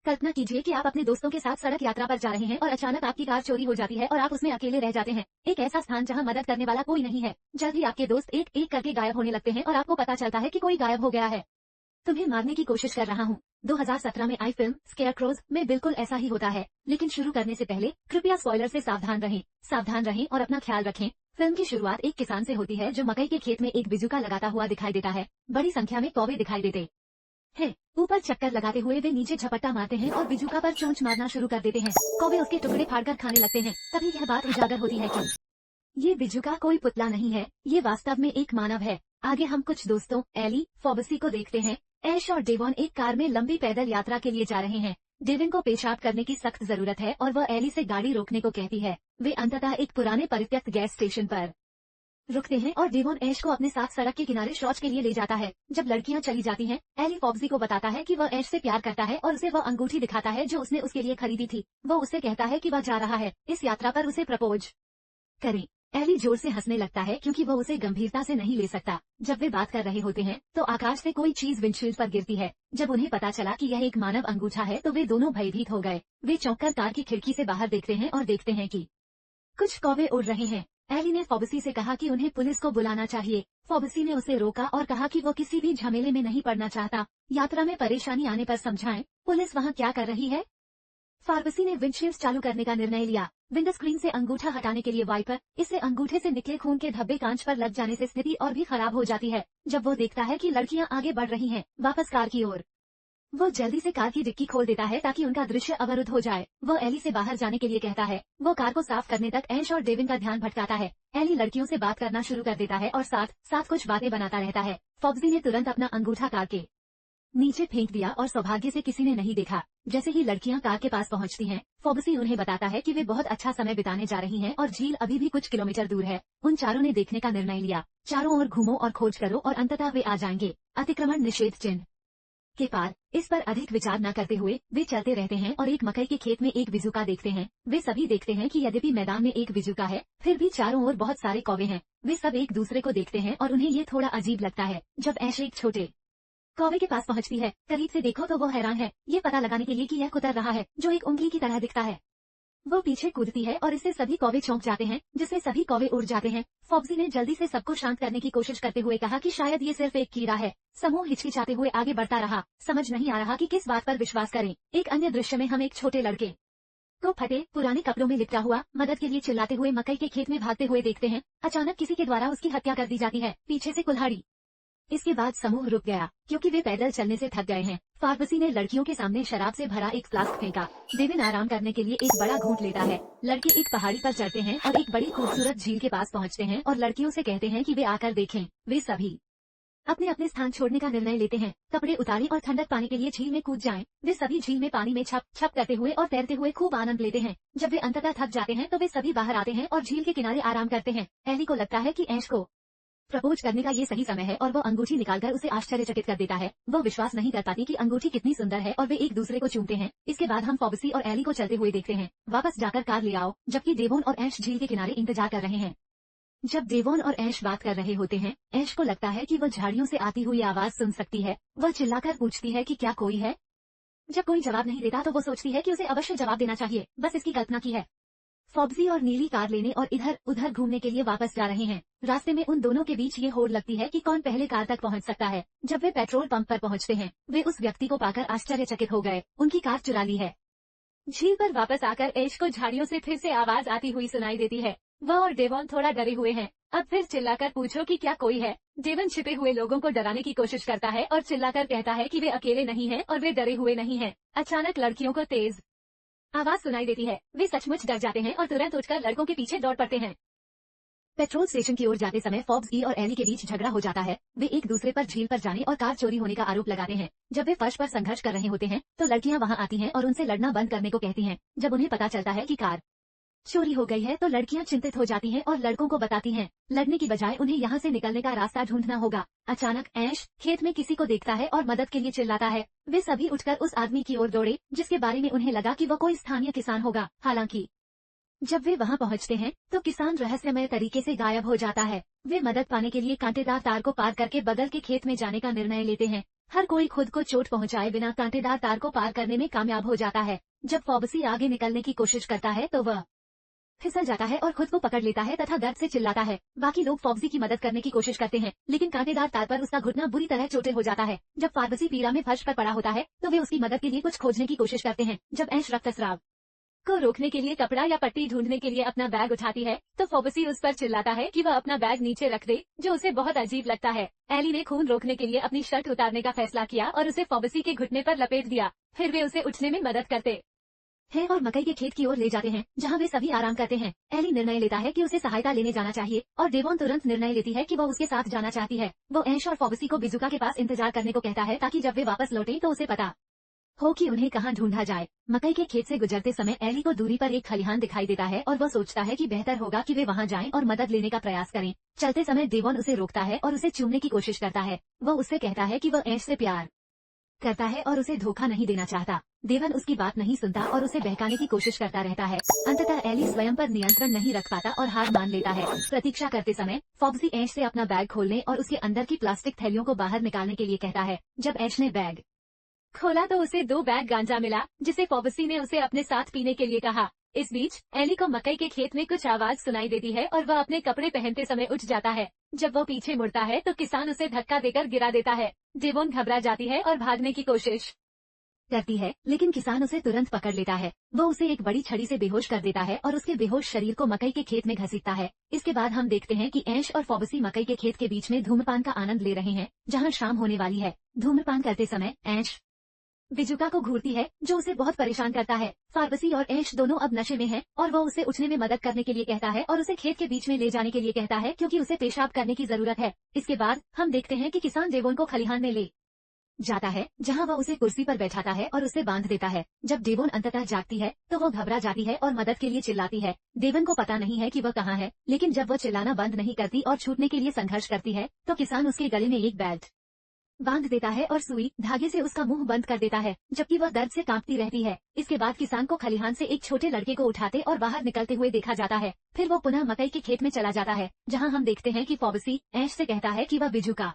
कल्पना कीजिए कि आप अपने दोस्तों के साथ सड़क यात्रा पर जा रहे हैं और अचानक आपकी कार चोरी हो जाती है और आप उसमें अकेले रह जाते हैं। एक ऐसा स्थान जहां मदद करने वाला कोई नहीं है। जल्द ही आपके दोस्त एक एक करके गायब होने लगते हैं और आपको पता चलता है कि कोई गायब हो गया है। तुम्हें मारने की कोशिश कर रहा हूँ। 2017 में आई फिल्म स्केयरक्रोज में बिल्कुल ऐसा ही होता है। लेकिन शुरू करने से पहले कृपया स्पॉइलर से सावधान रहें और अपना ख्याल रखें। फिल्म की शुरुआत एक किसान से होती है जो मकई के खेत में एक बिजुका लगाता हुआ दिखाई देता है। बड़ी संख्या में कौवे दिखाई देते हैं। ऊपर चक्कर लगाते हुए वे नीचे झपट्टा मारते हैं और बिजुका पर चोंच मारना शुरू कर देते हैं। कौवे उसके टुकड़े फाड़कर खाने लगते हैं। तभी यह बात उजागर होती है कि ये बिजुका कोई पुतला नहीं है, ये वास्तव में एक मानव है। आगे हम कुछ दोस्तों एली, फॉबसी को देखते हैं। ऐश और डेवॉन एक कार में लंबी पैदल यात्रा के लिए जा रहे हैं। डेविन को पेशाब करने की सख्त जरूरत है और वह एली से गाड़ी रोकने को कहती है। वे अंततः एक पुराने परित्यक्त गैस स्टेशन पर रुकते हैं और डेवॉन ऐश को अपने साथ सड़क के किनारे शौच के लिए ले जाता है। जब लड़कियां चली जाती हैं, एली फॉब्सी को बताता है कि वह ऐश से प्यार करता है और उसे वह अंगूठी दिखाता है जो उसने उसके लिए खरीदी थी। वो उसे कहता है कि वह जा रहा है इस यात्रा पर उसे प्रपोज करें। एली जोर से हंसने लगता है क्योंकि वह उसे गंभीरता से नहीं ले सकता। जब वे बात कर रहे होते हैं तो आकाश से कोई चीज विंडशील्ड पर गिरती है। जब उन्हें पता चला कि यह एक मानव अंगूठा है तो वे दोनों भयभीत हो गए। वे चौंककर कार की खिड़की से बाहर देखते हैं और देखते हैं कि कुछ कौवे उड़ रहे हैं। एली ने फॉबसी से कहा कि उन्हें पुलिस को बुलाना चाहिए। फॉबसी ने उसे रोका और कहा कि वो किसी भी झमेले में नहीं पड़ना चाहता। यात्रा में परेशानी आने पर समझाएं, पुलिस वहाँ क्या कर रही है। फार्मेसी ने विंडशील्ड चालू करने का निर्णय लिया। विंडो स्क्रीन से अंगूठा हटाने के लिए वाइपर, इससे अंगूठे से निकले खून के धब्बे कांच पर लग जाने से स्थिति और भी खराब हो जाती है। जब वो देखता है कि लड़कियां आगे बढ़ रही हैं, वापस कार की ओर, वो जल्दी से कार की डिक्की खोल देता है ताकि उनका दृश्य अवरुद्ध हो जाए। वो एली से बाहर जाने के लिए कहता है। वो कार को साफ करने तक ऐश और डेविन का ध्यान भटकाता है। एली लड़कियों से बात करना शुरू कर देता है और साथ साथ कुछ बातें बनाता रहता है। फॉब्सी ने तुरंत अपना अंगूठा कार के नीचे फेंक दिया और सौभाग्य से किसी ने नहीं देखा। जैसे ही लड़कियां कार के पास पहुंचती हैं, फॉबसी उन्हें बताता है कि वे बहुत अच्छा समय बिताने जा रही हैं और झील अभी भी कुछ किलोमीटर दूर है। उन चारों ने देखने का निर्णय लिया। चारों ओर घूमो और खोज करो और अंततः वे आ जाएंगे अतिक्रमण निषेध चिन्ह के पार। इस पर अधिक विचार न करते हुए वे चलते रहते हैं और एक मकई के खेत में एक बिजुका देखते हैं। वे सभी देखते हैं कि यद्यपि मैदान में एक बिजुका है, फिर भी चारों ओर बहुत सारे कौवे हैं। वे सब एक दूसरे को देखते हैं और उन्हें ये थोड़ा अजीब लगता है। जब ऐश एक छोटे कौवे के पास पहुंचती है, करीब से देखो तो वो हैरान है, ये पता लगाने के लिए कि यह कुतर रहा है जो एक उंगली की तरह दिखता है। वो पीछे कूदती है और इससे सभी कौवे चौंक जाते हैं, जिससे सभी कौवे उड़ जाते हैं। फॉब्सी ने जल्दी से सबको शांत करने की कोशिश करते हुए कहा कि शायद ये सिर्फ एक कीड़ा है। समूह हिचकिचाते हुए आगे बढ़ता रहा, समझ नहीं आ रहा कि किस बात पर विश्वास करें। एक अन्य दृश्य में हम एक छोटे लड़के को फटे पुराने कपड़ों में लिपटा हुआ मदद के लिए चिल्लाते हुए मकई के खेत में भागते हुए देखते हैं। अचानक किसी के द्वारा उसकी हत्या कर दी जाती है, पीछे से कुल्हाड़ी। इसके बाद समूह रुक गया क्योंकि वे पैदल चलने से थक गए हैं। फार्मेसी ने लड़कियों के सामने शराब से भरा एक फ्लास्क फेंका। डेविन आराम करने के लिए एक बड़ा घूंट लेता है। लड़के एक पहाड़ी पर चढ़ते हैं और एक बड़ी खूबसूरत झील के पास पहुंचते हैं और लड़कियों से कहते हैं कि वे आकर देखें। वे सभी अपने अपने स्थान छोड़ने का निर्णय लेते हैं। कपड़े उतारें और ठंडक पाने के लिए झील में कूद जाएं। वे सभी झील में पानी में छप छप करते हुए और तैरते हुए खूब आनंद लेते हैं। जब वे अंततः थक जाते हैं तो वे सभी बाहर आते हैं और झील के किनारे आराम करते हैं। एली को लगता है कि ऐश को प्रपोज करने का ये सही समय है और वो अंगूठी निकालकर उसे आश्चर्यचकित कर देता है। वो विश्वास नहीं कर पाती कि अंगूठी कितनी सुंदर है और वे एक दूसरे को चूमते हैं। इसके बाद हम फॉबसी और एली को चलते हुए देखते हैं। वापस जाकर कार ले आओ, जबकि डेवोन और ऐश झील के किनारे इंतजार कर रहे हैं। जब डेवोन और ऐश बात कर रहे होते हैं, ऐश को लगता है कि वो झाड़ियों से आती हुई आवाज सुन सकती है। वह चिल्लाकर पूछती है कि क्या कोई है। जब कोई जवाब नहीं देता तो वो सोचती है कि उसे अवश्य जवाब देना चाहिए, बस इसकी कल्पना की है। फॉब्सी और नीली कार लेने और इधर उधर घूमने के लिए वापस जा रहे हैं। रास्ते में उन दोनों के बीच ये होड़ लगती है कि कौन पहले कार तक पहुंच सकता है। जब वे पेट्रोल पंप पर पहुंचते हैं, वे उस व्यक्ति को पाकर आश्चर्यचकित हो गए। उनकी कार चुरा ली है। झील पर वापस आकर ऐश को झाड़ियों से फिर से आवाज आती हुई सुनाई देती है। वह और डेवॉन थोड़ा डरे हुए हैं। अब फिर चिल्लाकर पूछो कि क्या कोई है। डेवॉन छिपे हुए लोगों को डराने की कोशिश करता है और चिल्लाकर कहता है कि वे अकेले नहीं हैं और वे डरे हुए नहीं हैं। अचानक लड़कियों को तेज आवाज सुनाई देती है। वे सचमुच डर जाते हैं और तुरंत उठकर लड़कों के पीछे दौड़ पड़ते हैं। पेट्रोल स्टेशन की ओर जाते समय फॉब्सी और एली के बीच झगड़ा हो जाता है। वे एक दूसरे पर झील पर जाने और कार चोरी होने का आरोप लगाते हैं। जब वे फर्श पर संघर्ष कर रहे होते हैं तो लड़कियां वहां आती हैं और उनसे लड़ना बंद करने को कहती हैं। जब उन्हें पता चलता है कि कार चोरी हो गई है तो लड़कियां चिंतित हो जाती हैं और लड़कों को बताती हैं। लड़ने की बजाय उन्हें यहाँ से निकलने का रास्ता ढूंढना होगा। अचानक ऐश खेत में किसी को देखता है और मदद के लिए चिल्लाता है। वे सभी उठकर उस आदमी की ओर दौड़े जिसके बारे में उन्हें लगा कि वो कोई स्थानीय किसान होगा। हालांकि जब वे वहां पहुंचते हैं तो किसान रहस्यमय तरीके से गायब हो जाता है। वे मदद पाने के लिए कांटेदार तार को पार करके बगल के खेत में जाने का निर्णय लेते हैं। हर कोई खुद को चोट पहुंचाए बिना कांटेदार तार को पार करने में कामयाब हो जाता है। जब फॉबसी आगे निकलने की कोशिश करता है तो वह फिसल जाता है और खुद को पकड़ लेता है तथा दर्द से चिल्लाता है। बाकी लोग फॉक्सी की मदद करने की कोशिश करते हैं, लेकिन कांटेदार तार पर उसका घुटना बुरी तरह चोटिल हो जाता है। जब फॉक्सी पीड़ा में फर्श पर पड़ा होता है तो वे उसकी मदद के लिए कुछ खोजने की कोशिश करते हैं। जब ऐश रक्तस्राव को रोकने के लिए कपड़ा या पट्टी ढूंढने के लिए अपना बैग उठाती है तो फॉबसी उस पर चिल्लाता है कि वह अपना बैग नीचे रख दे, जो उसे बहुत अजीब लगता है। एली ने खून रोकने के लिए अपनी शर्ट उतारने का फैसला किया और उसे फॉबसी के घुटने पर लपेट दिया। फिर वे उसे उठने में मदद करते हैं और मकई के खेत की ओर ले जाते हैं, जहां वे सभी आराम करते हैं। एली निर्णय लेता है कि उसे सहायता लेने जाना चाहिए और डेवोन तुरंत निर्णय लेती है कि वो उसके साथ जाना चाहती है। वो ऐश और फॉबसी को बिजुका के पास इंतजार करने को कहता है ताकि जब वे वापस लौटे तो उसे पता हो कि उन्हें कहाँ ढूंढा जाए। मकई के खेत से गुजरते समय एली को दूरी पर एक खलिहान दिखाई देता है और वो सोचता है कि बेहतर होगा कि वे वहां जाएं और मदद लेने का प्रयास करें। चलते समय डेवोन उसे रोकता है और उसे चूमने की कोशिश करता है। वो उससे कहता है कि वो ऐश से प्यार करता है और उसे धोखा नहीं देना चाहता। देवन उसकी बात नहीं सुनता और उसे बहकाने की कोशिश करता रहता है। अंततः एली स्वयं पर नियंत्रण नहीं रख पाता और हार मान लेता है। प्रतीक्षा करते समय फॉक्सी ऐश से अपना बैग खोलने और उसके अंदर की प्लास्टिक थैलियों को बाहर निकालने के लिए कहता है। जब ऐश ने बैग खोला तो उसे 2 बैग गांजा मिला, जिसे फॉक्सी ने उसे अपने साथ पीने के लिए कहा। इस बीच एली को मकई के खेत में कुछ आवाज सुनाई देती है और वह अपने कपड़े पहनते समय उठ जाता है। जब वो पीछे मुड़ता है तो किसान उसे धक्का देकर गिरा देता है। डेवोन घबरा जाती है और भागने की कोशिश करती है, लेकिन किसान उसे तुरंत पकड़ लेता है। वो उसे एक बड़ी छड़ी से बेहोश कर देता है और उसके बेहोश शरीर को मकई के खेत में घसीटता है। इसके बाद हम देखते हैं कि ऐश और फॉक्सी मकई के खेत के बीच में धूम्रपान का आनंद ले रहे हैं, जहाँ शाम होने वाली है। धूम्रपान करते समय ऐश बिजुका को घूरती है, जो उसे बहुत परेशान करता है। फॉक्सी और ऐश दोनों अब नशे में हैं और वो उसे उठने में मदद करने के लिए कहता है और उसे खेत के बीच में ले जाने के लिए कहता है, क्योंकि उसे पेशाब करने की जरूरत है। इसके बाद हम देखते हैं कि किसान डेवोन को खलिहान में ले जाता है, जहां वह उसे कुर्सी पर बैठाता है और उसे बांध देता है। जब डेवोन अंततः जागती है तो वो घबरा जाती है और मदद के लिए चिल्लाती है। डेवोन को पता नहीं है कि वह कहाँ है, लेकिन जब वह चिल्लाना बंद नहीं करती और छूटने के लिए संघर्ष करती है तो किसान उसके गले में एक बेल्ट बांध देता है और सुई धागे से उसका मुंह बंद कर देता है, जबकि वह दर्द से कांपती रहती है। इसके बाद किसान को खलिहान से एक छोटे लड़के को उठाते और बाहर निकलते हुए देखा जाता है। फिर वो पुनः मकई के खेत में चला जाता है, जहां हम देखते हैं कि फॉक्सी ऐश से कहता है कि वह बिजुका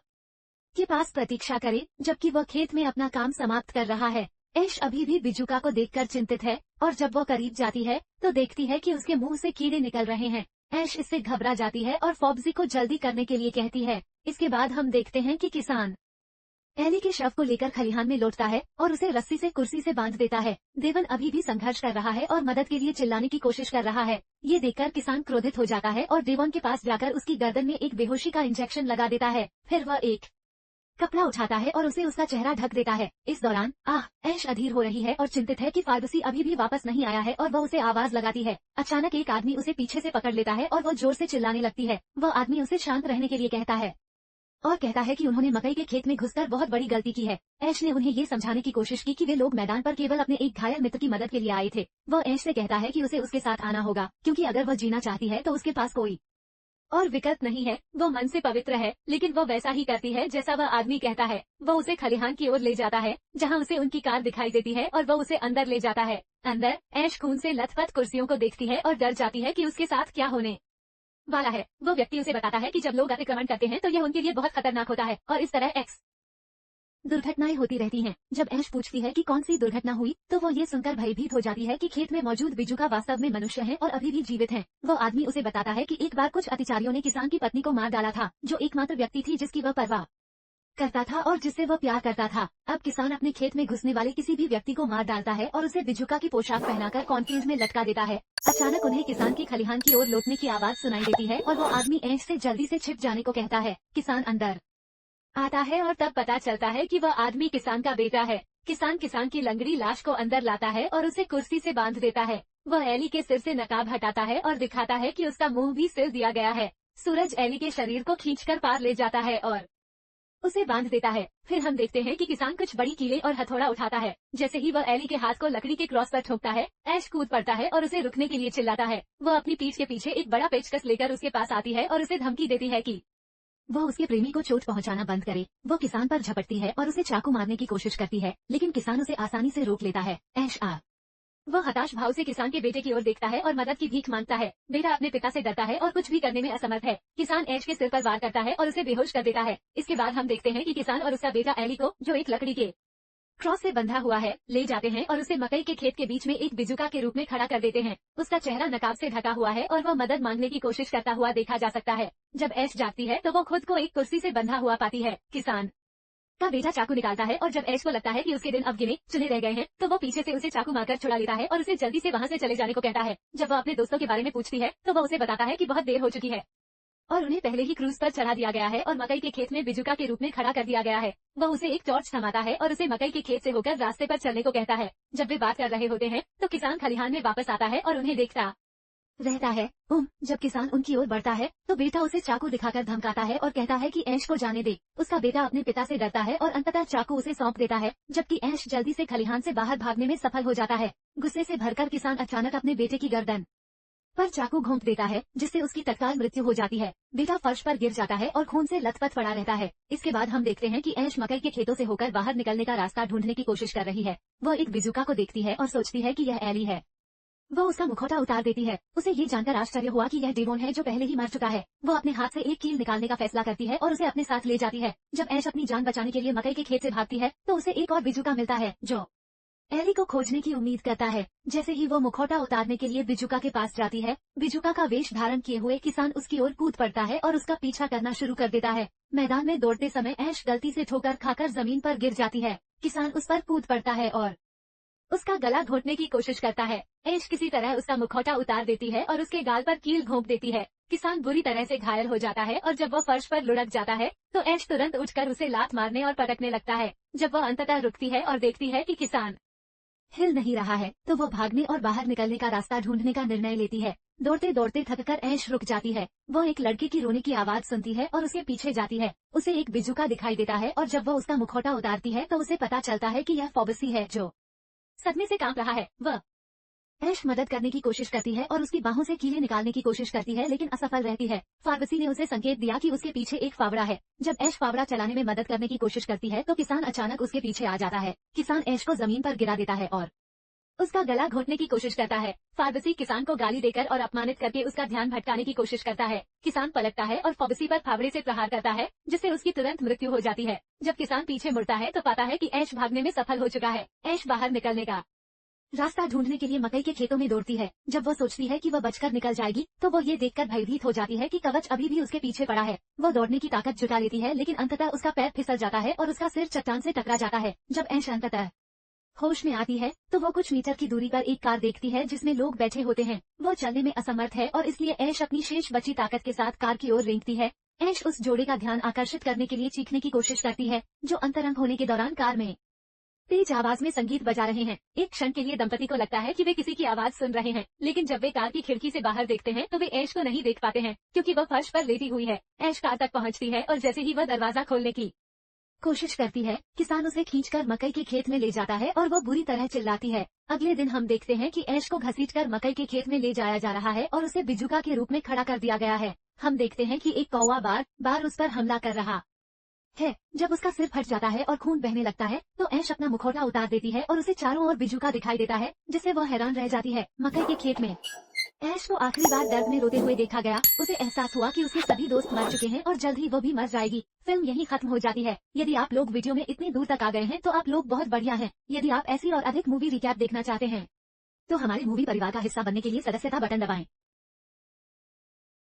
के पास प्रतीक्षा करे, जबकि वह खेत में अपना काम समाप्त कर रहा है। ऐश अभी भी बिजुका को देखकर चिंतित है और जब वो करीब जाती है तो देखती है कि उसके मुंह से कीड़े निकल रहे हैं। ऐश इससे घबरा जाती है और फॉक्सी को जल्दी करने के लिए कहती है। इसके बाद हम देखते हैं कि किसान एली के शव को लेकर खलिहान में लौटता है और उसे रस्सी से कुर्सी से बांध देता है। देवन अभी भी संघर्ष कर रहा है और मदद के लिए चिल्लाने की कोशिश कर रहा है। ये देखकर किसान क्रोधित हो जाता है और देवन के पास जाकर उसकी गर्दन में एक बेहोशी का इंजेक्शन लगा देता है। फिर वह एक कपड़ा उठाता है और उसे उसका चेहरा ढक देता है। इस दौरान ऐश अधीर हो रही है और चिंतित है कि फॉक्सी अभी भी वापस नहीं आया है और वह उसे आवाज लगाती है। अचानक एक आदमी उसे पीछे से पकड़ लेता है और वह जोर से चिल्लाने लगती है। वह आदमी उसे शांत रहने के लिए कहता है और कहता है कि उन्होंने मकई के खेत में घुसकर बहुत बड़ी गलती की है। ऐश ने उन्हें ये समझाने की कोशिश की कि वे लोग मैदान पर केवल अपने एक घायल मित्र की मदद के लिए आए थे। वह ऐश से कहता है कि उसे उसके साथ आना होगा, क्योंकि अगर वह जीना चाहती है तो उसके पास कोई और विकल्प नहीं है। वो मन से पवित्र है, लेकिन वो वैसा ही करती है जैसा वह आदमी कहता है। वो उसे खलिहान की ओर ले जाता है, जहाँ उसे उनकी कार दिखाई देती है और वो उसे अंदर ले जाता है। अंदर ऐश खून से लथपथ कुर्सियों को देखती है और डर जाती है कि उसके साथ क्या होने वाला है। वो व्यक्ति उसे बताता है कि जब लोग अतिक्रमण करते हैं तो यह उनके लिए बहुत खतरनाक होता है और इस तरह एक्स दुर्घटनाएं होती रहती हैं। जब ऐश पूछती है कि कौन सी दुर्घटना हुई तो वो ये सुनकर भयभीत हो जाती है कि खेत में मौजूद बिजुका वास्तव में मनुष्य हैं और अभी भी जीवित हैं। वो आदमी उसे बताता है कि एक बार कुछ अतिचारियों ने किसान की पत्नी को मार डाला था, जो एकमात्र व्यक्ति थी जिसकी वह परवाह करता था और जिससे वह प्यार करता था। अब किसान अपने खेत में घुसने वाले किसी भी व्यक्ति को मार डालता है और उसे बिजुका की पोशाक पहनाकर कॉर्नफील्ड में लटका देता है। अचानक उन्हें किसान की खलिहान की ओर लौटने की आवाज सुनाई देती है और वो आदमी ऐश से जल्दी से छिप जाने को कहता है। किसान अंदर आता है और तब पता चलता है कि वह आदमी किसान का बेटा है। किसान की लंगड़ी लाश को अंदर लाता है और उसे कुर्सी से बांध देता है। वह एली के सिर से नकाब हटाता है और दिखाता है कि उसका मुंह भी सिल दिया गया है। सूरज एली के शरीर को खींचकर पार ले जाता है और उसे बांध देता है। फिर हम देखते हैं कि किसान कुछ बड़ी कीले और हथौड़ा उठाता है। जैसे ही वह एली के हाथ को लकड़ी के क्रॉस पर ठोकता है, ऐश कूद पड़ता है और उसे रुकने के लिए चिल्लाता है। वह अपनी पीठ के पीछे एक बड़ा पेचकस लेकर उसके पास आती है और उसे धमकी देती है कि वह उसके प्रेमी को चोट पहुंचाना बंद करे। वो किसान पर झपटती है और उसे चाकू मारने की कोशिश करती है, लेकिन किसान उसे आसानी से रोक लेता है। ऐश वह हताश भाव से किसान के बेटे की ओर देखता है और मदद की भीख मांगता है। बेटा अपने पिता से डरता है और कुछ भी करने में असमर्थ है। किसान ऐश के सिर पर वार करता है और उसे बेहोश कर देता है। इसके बाद हम देखते हैं कि किसान और उसका बेटा एली को, जो एक लकड़ी के क्रॉस से बंधा हुआ है, ले जाते हैं और उसे मकई के खेत के बीच में एक बिजुका के रूप में खड़ा कर देते हैं। उसका चेहरा नकाब से ढका हुआ है और वह मदद मांगने की कोशिश करता हुआ देखा जा सकता है। जब ऐश जागती है तो वो खुद को एक कुर्सी से बंधा हुआ पाती है। किसान का बेटा चाकू निकालता है और जब ऐश को लगता है कि उसके दिन अब गिने चुने रह गए हैं, तो वो पीछे से उसे चाकू मारकर छुड़ा लेता है और उसे जल्दी से वहाँ से चले जाने को कहता है। जब वह अपने दोस्तों के बारे में पूछती है तो वह उसे बताता है कि बहुत देर हो चुकी है और उन्हें पहले ही क्रूज पर चढ़ा दिया गया है और मकई के खेत में बिजुका के रूप में खड़ा कर दिया गया है। वह उसे एक टॉर्च थमाता है और उसे मकई के खेत से होकर रास्ते पर चलने को कहता है। जब वे बात कर रहे होते हैं तो किसान खलिहान में वापस आता है और उन्हें देखता रहता है। जब किसान उनकी ओर बढ़ता है तो बेटा उसे चाकू दिखाकर धमकाता है और कहता है कि ऐश को जाने दे। उसका बेटा अपने पिता से डरता है और अंततः चाकू उसे सौंप देता है, जबकि ऐश जल्दी से खलिहान से बाहर भागने में सफल हो जाता है। गुस्से से भरकर किसान अचानक अपने बेटे की गर्दन पर चाकू घोंप देता है, जिससे उसकी तत्काल मृत्यु हो जाती है। बेटा फर्श पर गिर जाता है और खून से लथपथ पड़ा रहता है। इसके बाद हम देखते हैं कि ऐश मकई के खेतों से होकर बाहर निकलने का रास्ता ढूंढने की कोशिश कर रही है। वो एक बिजुका को देखती है और सोचती है कि यह एली है। वो उसका मुखौटा उतार देती है। उसे ये जानकर आश्चर्य हुआ कि यह डेवोन है जो पहले ही मर चुका है। वो अपने हाथ से एक कील निकालने का फैसला करती है और उसे अपने साथ ले जाती है। जब ऐश अपनी जान बचाने के लिए मकई के खेत से भागती है तो उसे एक और बिजुका मिलता है जो एली को खोजने की उम्मीद करता है। जैसे ही वो मुखौटा उतारने के लिए बिजुका के पास जाती है, बिजुका का वेश धारण किए हुए किसान उसकी ओर कूद पड़ता है और उसका पीछा करना शुरू कर देता है। मैदान में दौड़ते समय ऐश गलती से ठोकर खाकर जमीन पर गिर जाती है। किसान उस पर कूद पड़ता है और उसका गला घोंटने की कोशिश करता है। ऐश किसी तरह उसका मुखौटा उतार देती है और उसके गाल पर कील घोंप देती है। किसान बुरी तरह से घायल हो जाता है और जब वह फर्श पर लुढ़क जाता है तो ऐश तुरंत उठकर उसे लात मारने और पटकने लगता है। जब वह अंततः रुकती है और देखती है कि किसान हिल नहीं रहा है तो वो भागने और बाहर निकलने का रास्ता ढूंढने का निर्णय लेती है। दौड़ते दौड़ते थककर ऐश रुक जाती है। वो एक लड़के की रोने की आवाज सुनती है और उसके पीछे जाती है। उसे एक बिजुका दिखाई देता है और जब वो उसका मुखौटा उतारती है तो उसे पता चलता है कि यह फॉबसी है जो सदमे से कांप रहा है। वह ऐश मदद करने की कोशिश करती है और उसकी बाहों से कीलें निकालने की कोशिश करती है, लेकिन असफल रहती है। फार्मेसी ने उसे संकेत दिया कि उसके पीछे एक फावड़ा है। जब ऐश फावड़ा चलाने में मदद करने की कोशिश करती है तो किसान अचानक उसके पीछे आ जाता है। किसान ऐश को जमीन पर गिरा देता है और उसका गला घोंटने की कोशिश करता है। फार्मेसी किसान को गाली देकर और अपमानित करके उसका ध्यान भटकाने की कोशिश करता है। किसान पलटता है और फार्मेसी पर फावड़े से प्रहार करता है, जिससे उसकी तुरंत मृत्यु हो जाती है। जब किसान पीछे मुड़ता है तो पाता है कि ऐश भागने में सफल हो चुका है। ऐश बाहर निकलने का रास्ता ढूंढने के लिए मकई के खेतों में दौड़ती है। जब वो सोचती है कि वह बचकर निकल जाएगी तो वो ये देखकर भयभीत हो जाती है कि कवच अभी भी उसके पीछे पड़ा है। वो दौड़ने की ताकत जुटा लेती है, लेकिन अंततः उसका पैर फिसल जाता है और उसका सिर चट्टान से टकरा जाता है। जब ऐश अंततः होश में आती है तो वो कुछ मीटर की दूरी पर एक कार देखती है जिसमें लोग बैठे होते हैं। वो चलने में असमर्थ है और इसलिए ऐश अपनी शेष बची ताकत के साथ कार की ओर रेंगती है। ऐश उस जोड़े का ध्यान आकर्षित करने के लिए चीखने की कोशिश करती है, जो अंतरंग होने के दौरान कार में तेज आवाज में संगीत बजा रहे हैं। एक क्षण के लिए दंपति को लगता है कि वे किसी की आवाज सुन रहे हैं, लेकिन जब वे कार की खिड़की से बाहर देखते हैं तो वे ऐश को नहीं देख पाते हैं, क्योंकि वह फर्श पर लेटी हुई है। ऐश कार तक पहुंचती है और जैसे ही वह दरवाजा खोलने की कोशिश करती है, किसान उसे खींचकर मकई के खेत में ले जाता है और वो बुरी तरह चिल्लाती है। अगले दिन हम देखते हैं कि ऐश को घसीटकर मकई के खेत में ले जाया जा रहा है और उसे बिजुका के रूप में खड़ा कर दिया गया है। हम देखते हैं कि एक कौवा बार बार उस पर हमला कर रहा है। जब उसका सिर फट जाता है और खून बहने लगता है तो ऐश अपना मुखौटा उतार देती है और उसे चारों ओर बिजुका दिखाई देता है, जिससे वह हैरान रह जाती है। मकई के खेत में ऐश को आखिरी बार दर्द में रोते हुए देखा गया। उसे एहसास हुआ कि उसके सभी दोस्त मर चुके हैं और जल्द ही वो भी मर जाएगी। फिल्म यहीं खत्म हो जाती है। यदि आप लोग वीडियो में इतनी दूर तक आ गए हैं तो आप लोग बहुत बढ़िया हैं। यदि आप ऐसी और अधिक मूवी रिकैप देखना चाहते हैं तो हमारे मूवी परिवार का हिस्सा बनने के लिए सदस्यता बटन दबाएं।